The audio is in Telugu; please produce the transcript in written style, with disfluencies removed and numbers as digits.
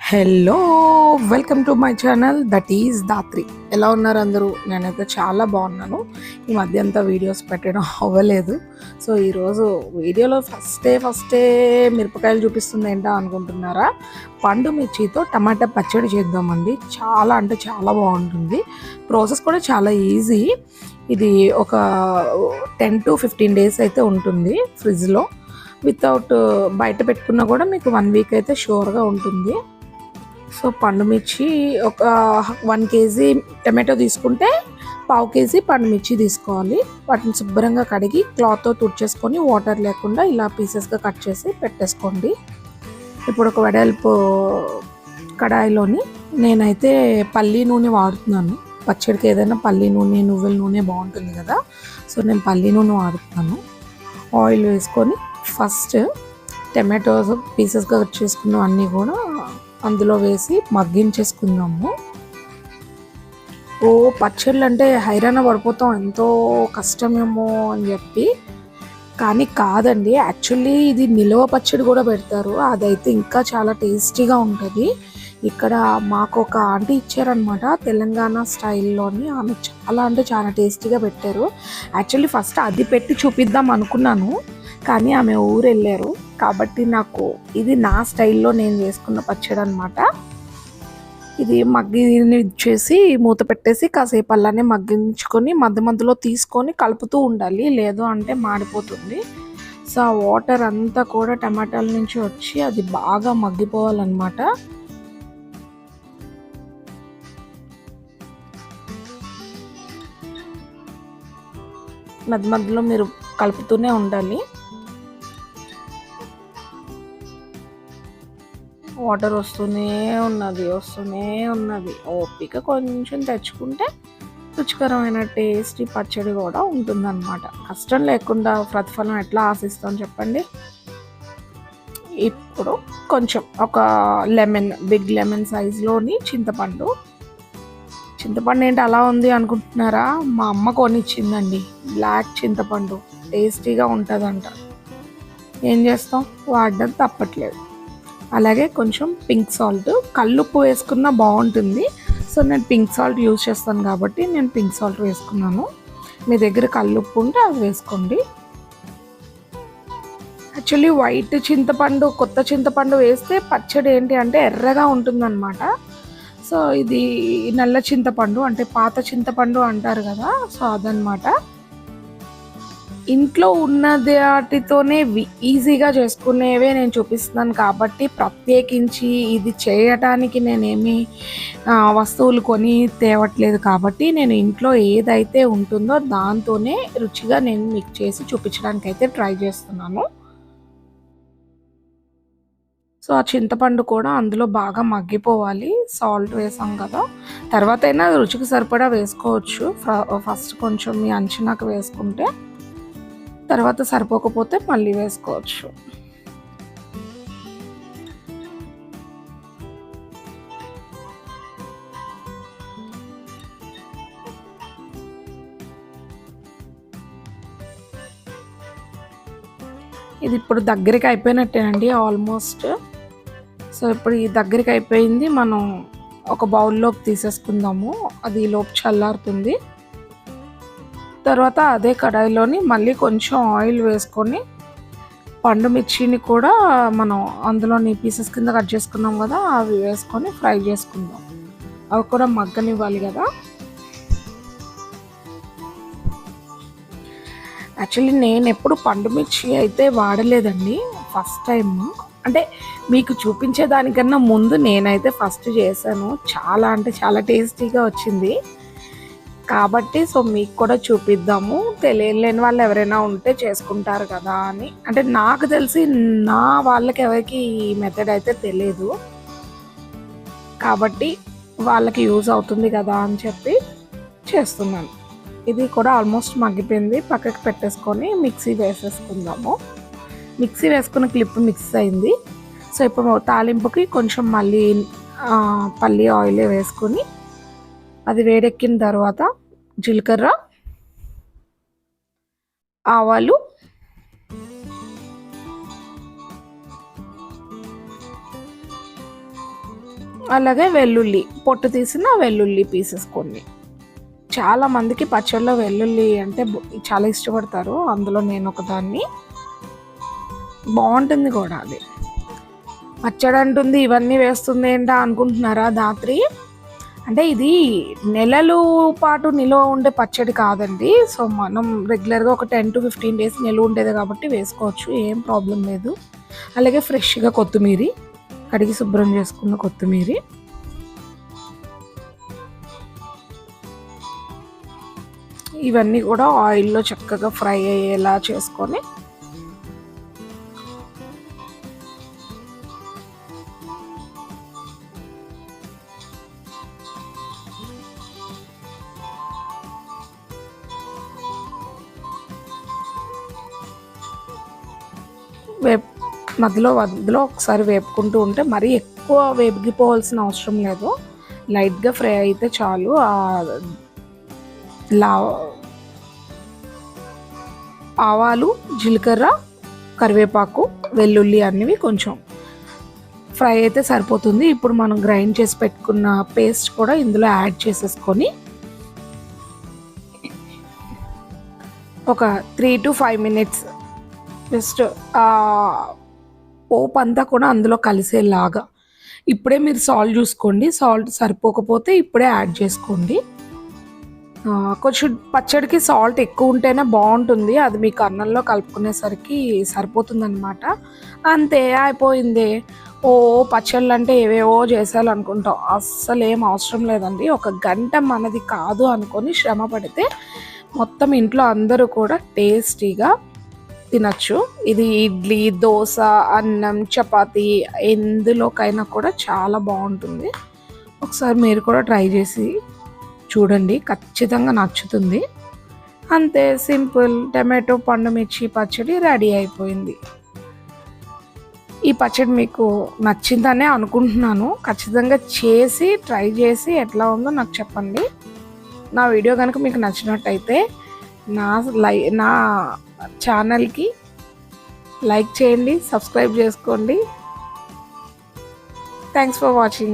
Hello, welcome to my channel that is Dhatri. ఎలా ఉన్నారు అందరూ? నేనైతే చాలా బాగున్నాను. ఈ మధ్య అంతా వీడియోస్ పెట్టడం అవ్వలేదు. సో ఈరోజు వీడియోలో ఫస్టే మిరపకాయలు చూపిస్తుంది ఏంటా అనుకుంటున్నారా? పండు మిర్చితో టమాటా పచ్చడి చేద్దామండి. చాలా అంటే చాలా బాగుంటుంది. ప్రాసెస్ కూడా చాలా ఈజీ. ఇది ఒక 10 to 15 days అయితే ఉంటుంది ఫ్రిడ్జ్లో. వితౌట్ బయట పెట్టుకున్నా కూడా మీకు 1 week అయితే షూర్గా ఉంటుంది. సో పండు మిర్చి ఒక 1 kg టమాటో తీసుకుంటే 1/2 kg పండు మిర్చి తీసుకోవాలి. వాటిని శుభ్రంగా కడిగి క్లాత్తో తుడిచేసుకొని వాటర్ లేకుండా ఇలా పీసెస్గా కట్ చేసి పెట్టేసుకోండి. ఇప్పుడు ఒక వెడల్పు కడాయిలోని నేనైతే పల్లి నూనె వాడుతున్నాను. పచ్చడికి ఏదైనా పల్లి నూనె, నువ్వుల నూనె బాగుంటుంది కదా. సో నేను పల్లి నూనె వాడుతున్నాను. ఆయిల్ వేసుకొని ఫస్ట్ టమాటోస్ పీసెస్గా కట్ చేసుకున్నవన్నీ కూడా అందులో వేసి మగ్గించేసుకుందాము. పచ్చళ్ళు అంటే హైరాణ పడిపోతాం, ఎంతో కష్టమేమో అని చెప్పి. కానీ కాదండి, యాక్చువల్లీ ఇది నిల్వ పచ్చడి కూడా పెడతారు. అదైతే ఇంకా చాలా టేస్టీగా ఉంటుంది. ఇక్కడ మాకు ఒక ఆంటీ ఇచ్చారనమాట, తెలంగాణ స్టైల్లోని. ఆమె చాలా అంటే చాలా టేస్టీగా పెట్టారు. యాక్చువల్లీ ఫస్ట్ అది పెట్టి చూపిద్దాం అనుకున్నాను, కానీ ఆమె ఊరు వెళ్ళారు. కాబట్టి నాకు ఇది నా స్టైల్లో నేను చేసుకున్న పచ్చడి అనమాట. ఇది మగ్గించేసి మూత పెట్టేసి కాసేపు అలానే మగ్గించుకొని మధ్య మధ్యలో తీసుకొని కలుపుతూ ఉండాలి, లేదు అంటే మాడిపోతుంది. సో ఆ వాటర్ అంతా కూడా టమాటాల నుంచి వచ్చి అది బాగా మగ్గిపోవాలన్నమాట. మధ్య మధ్యలో మీరు కలుపుతూనే ఉండాలి. వాటర్ వస్తూనే ఉన్నది. ఓపిక కొంచెం తెచ్చుకుంటే రుచికరమైన టేస్టీ పచ్చడి కూడా ఉంటుందన్నమాట. కష్టం లేకుండా ప్రతిఫలం ఎట్లా ఆశిస్తాం చెప్పండి. ఇప్పుడు కొంచెం ఒక బిగ్ లెమన్ సైజులోని చింతపండు ఏంటి అలా ఉంది అనుకుంటున్నారా? మా అమ్మ కొనిచ్చిందండి, బ్లాక్ చింతపండు. టేస్టీగా ఉంటుందంట. ఏం చేస్తాం, వాడడం తప్పట్లేదు. అలాగే కొంచెం పింక్ సాల్ట్, కల్లుప్పు వేసుకున్నా బాగుంటుంది. సో నేను పింక్ సాల్ట్ యూజ్ చేస్తాను కాబట్టి నేను పింక్ సాల్ట్ వేసుకున్నాను. మీ దగ్గర కల్లుప్పు ఉంటే అది వేసుకోండి. యాక్చువల్లీ వైట్ చింతపండు, కొత్త చింతపండు వేస్తే పచ్చడి ఏంటి అంటే ఎర్రగా ఉంటుందన్నమాట. సో ఇది నల్ల చింతపండు అంటే పాత చింతపండు అంటారు కదా, సో అదనమాట. ఇంట్లో ఉన్నది వాటితోనే ఈజీగా చేసుకునేవే నేను చూపిస్తున్నాను కాబట్టి ప్రత్యేకించి ఇది చేయటానికి నేనేమి వస్తువులు కొని తేవట్లేదు. కాబట్టి నేను ఇంట్లో ఏదైతే ఉంటుందో దాంతోనే రుచిగా నేను మీకు చేసి చూపించడానికి అయితే ట్రై చేస్తున్నాను. సో ఆ చింతపండు కూడా అందులో బాగా మగ్గిపోవాలి. సాల్ట్ వేసాం కదా, తర్వాత అయినా రుచికి సరిపడా వేసుకోవచ్చు. ఫస్ట్ కొంచెం మీ అంచనాకు వేసుకుంటే తర్వాత సరిపోకపోతే మళ్ళీ వేసుకోవచ్చు. ఇది ఇప్పుడు దగ్గరికి అయిపోయినట్టేనండి ఆల్మోస్ట్. సో ఇప్పుడు ఈ దగ్గరికి అయిపోయింది. మనం ఒక బౌల్లోకి తీసేసుకుందాము, అది లోపు చల్లారుతుంది. తర్వాత అదే కడాయిలోని మళ్ళీ కొంచెం ఆయిల్ వేసుకొని పండు మిర్చిని కూడా మనం అందులోని పీసెస్ కింద కట్ చేసుకున్నాం కదా, అవి వేసుకొని ఫ్రై చేసుకుందాం. అవి కూడా మగ్గనివ్వాలి కదా. యాక్చువల్లీ నేను ఎప్పుడు పండు మిర్చి అయితే వాడలేదండి, ఫస్ట్ టైం. అంటే మీకు చూపించేదానికన్నా ముందు నేనైతే ఫస్ట్ చేశాను. చాలా అంటే చాలా టేస్టీగా వచ్చింది కాబట్టి సో మీకు కూడా చూపిద్దాము. తెలియలేని వాళ్ళు ఎవరైనా ఉంటే చేసుకుంటారు కదా అని. అంటే నాకు తెలిసి నా వాళ్ళకి ఎవరికి ఈ మెథడ్ అయితే తెలియదు కాబట్టి వాళ్ళకి యూజ్ అవుతుంది కదా అని చెప్పి చేస్తున్నాను. ఇది కూడా ఆల్మోస్ట్ మగ్గిపోయింది. పక్కకి పెట్టేసుకొని మిక్సీ వేసేసుకుందాము. మిక్సీ వేసుకున్న క్లిప్ మిక్స్ అయింది. సో ఇప్పుడు తాలింపుకి కొంచెం మళ్ళీ పల్లి ఆయిల్ వేసుకొని అది వేడెక్కిన తర్వాత జీలకర్ర, ఆవాలు, అలాగే వెల్లుల్లి, పొట్టు తీసిన వెల్లుల్లి పీసెస్ కొన్ని. చాలామందికి పచ్చడిలో వెల్లుల్లి అంటే చాలా ఇష్టపడతారు, అందులో నేను ఒకదాన్ని. బాగుంటుంది కూడా అది. పచ్చడి అంటుంది ఇవన్నీ వేస్తుంది ఏంటా అనుకుంటున్నారా ధాత్రి? అంటే ఇది నెలలు పాటు నిల్వ ఉండే పచ్చడి కాదండి. సో మనం రెగ్యులర్గా ఒక 10 to 15 days నిల్వ ఉండేది కాబట్టి వేసుకోవచ్చు, ఏం ప్రాబ్లం లేదు. అలాగే ఫ్రెష్గా కొత్తిమీర, కడిగి శుభ్రం చేసుకున్న కొత్తిమీర, ఇవన్నీ కూడా ఆయిల్లో చక్కగా ఫ్రై అయ్యేలా చేసుకొని మధ్యలో ఒకసారి వేపుకుంటూ ఉంటే మరీ ఎక్కువ వేగిపోవాల్సిన అవసరం లేదు, లైట్గా ఫ్రై అయితే చాలు. ఆవాలు, జీలకర్ర, కరివేపాకు, వెల్లుల్లి అన్నివి కొంచెం ఫ్రై అయితే సరిపోతుంది. ఇప్పుడు మనం గ్రైండ్ చేసి పెట్టుకున్న పేస్ట్ కూడా ఇందులో యాడ్ చేసేసుకొని ఒక 3 to 5 minutes జస్ట్ పోపు అంతా కూడా అందులో కలిసేలాగా. ఇప్పుడే మీరు సాల్ట్ చూసుకోండి, సాల్ట్ సరిపోకపోతే ఇప్పుడే యాడ్ చేసుకోండి. కొంచెం పచ్చడికి సాల్ట్ ఎక్కువ ఉంటేనే బాగుంటుంది, అది మీకు అన్నంలో కలుపుకునేసరికి సరిపోతుందన్నమాట. అంతే, అయిపోయింది. పచ్చళ్ళు అంటే ఏవేవో చేసేయాలనుకుంటాం, అస్సలు ఏం అవసరం లేదండి. ఒక గంట మనది కాదు అనుకొని శ్రమ పడితే మొత్తం ఇంట్లో అందరూ కూడా టేస్టీగా తినచ్చు. ఇది ఇడ్లీ, దోశ, అన్నం, చపాతీ ఎందులోకైనా కూడా చాలా బాగుంటుంది. ఒకసారి మీరు కూడా ట్రై చేసి చూడండి, ఖచ్చితంగా నచ్చుతుంది. అంతే, సింపుల్ టమాటో పండు మిర్చి పచ్చడి రెడీ అయిపోయింది. ఈ పచ్చడి మీకు నచ్చిందనే అనుకుంటున్నాను. ఖచ్చితంగా చేసి ట్రై చేసి ఎట్లా ఉందో నాకు చెప్పండి. నా వీడియో కనుక మీకు నచ్చినట్టయితే నా ఛానల్కి లైక్ చేయండి, సబ్స్క్రైబ్ చేసుకోండి. Thanks for watching.